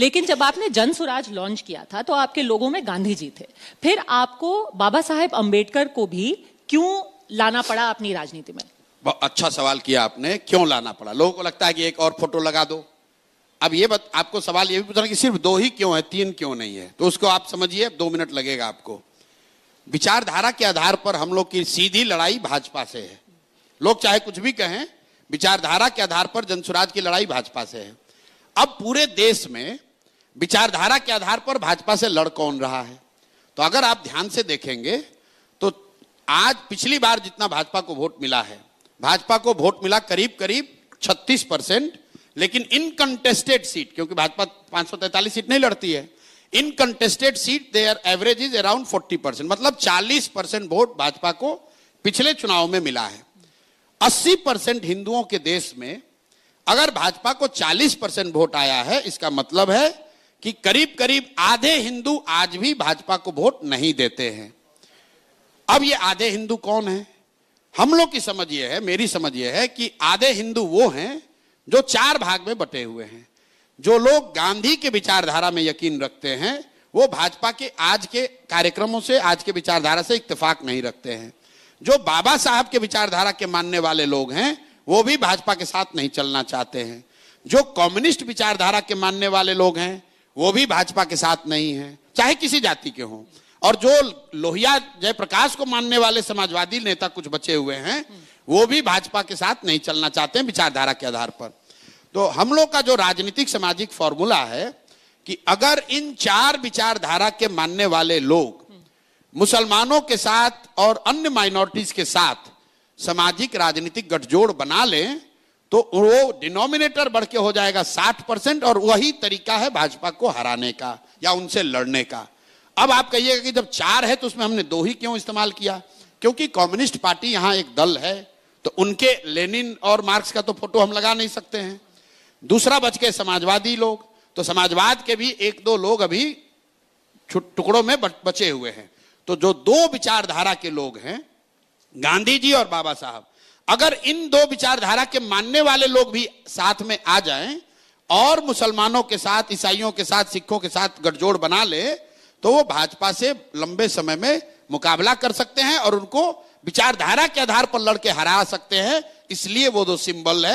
लेकिन जब आपने जन स्वराज लॉन्च किया था तो आपके लोगों में गांधी जी थे, फिर आपको बाबा साहेब अंबेडकर को भी क्यों लाना पड़ा अपनी राजनीति में? बहुत अच्छा सवाल किया आपने, क्यों लाना पड़ा। लोगों को लगता है कि एक और फोटो लगा दो। अब ये आपको सवाल ये भी पूछना कि सिर्फ 2 ही क्यों है, 3 क्यों नहीं है, तो उसको आप समझिए, 2 मिनट लगेगा आपको। विचारधारा के आधार पर हम लोग की सीधी लड़ाई भाजपा से है। लोग चाहे कुछ भी कहें, विचारधारा के आधार पर जनसुराज की लड़ाई भाजपा से है। अब पूरे देश में विचारधारा के आधार पर भाजपा से लड़ कौन रहा है? तो अगर आप ध्यान से देखेंगे तो आज पिछली बार जितना भाजपा को वोट मिला है, भाजपा को वोट मिला करीब करीब 36%, लेकिन इनकंटेस्टेड सीट, क्योंकि भाजपा 543 सीट नहीं लड़ती है, uncontested seat there average is around 40%, मतलब 40% वोट भाजपा को पिछले चुनाव में मिला है। 80% हिंदुओं के देश में अगर भाजपा को 40% वोट आया है, इसका मतलब है कि करीब करीब आधे हिंदू आज भी भाजपा को वोट नहीं देते हैं। अब ये आधे हिंदू कौन है? हम लोग की समझ ये है, मेरी समझ ये है कि आधे हिंदू वो हैं जो 4 भाग में बटे हुए हैं। जो लोग गांधी के विचारधारा में यकीन रखते हैं वो भाजपा के आज के कार्यक्रमों से, आज के विचारधारा से इत्तेफाक नहीं रखते हैं। जो बाबा साहब के विचारधारा के मानने वाले लोग हैं वो भी भाजपा के साथ नहीं चलना चाहते हैं। जो कम्युनिस्ट विचारधारा के मानने वाले लोग हैं वो भी भाजपा के साथ नहीं है, चाहे किसी जाति के हों। और जो लोहिया जयप्रकाश को मानने वाले समाजवादी नेता कुछ बचे हुए हैं वो भी भाजपा के साथ नहीं चलना चाहते हैं विचारधारा के आधार पर। तो हम लोग का जो राजनीतिक सामाजिक फॉर्मूला है कि अगर इन 4 विचारधारा के मानने वाले लोग मुसलमानों के साथ और अन्य माइनॉरिटीज के साथ सामाजिक राजनीतिक गठजोड़ बना लें तो वो डिनोमिनेटर बढ़ के हो जाएगा 60%, और वही तरीका है भाजपा को हराने का या उनसे लड़ने का। अब आप कहिएगा कि जब 4 है तो उसमें हमने 2 ही क्यों इस्तेमाल किया? क्योंकि कम्युनिस्ट पार्टी यहां एक दल है तो उनके लेनिन और मार्क्स का तो फोटो हम लगा नहीं सकते हैं। दूसरा बच के समाजवादी लोग, तो समाजवाद के भी 1-2 लोग अभी टुकड़ों में बचे हुए हैं। तो जो 2 विचारधारा के लोग हैं, गांधी जी और बाबा साहब, अगर इन 2 विचारधारा के मानने वाले लोग भी साथ में आ जाएं और मुसलमानों के साथ, ईसाइयों के साथ, सिखों के साथ गठजोड़ बना ले तो वो भाजपा से लंबे समय में मुकाबला कर सकते हैं और उनको विचारधारा के आधार पर लड़के हरा सकते हैं। इसलिए वो 2 सिंबल है।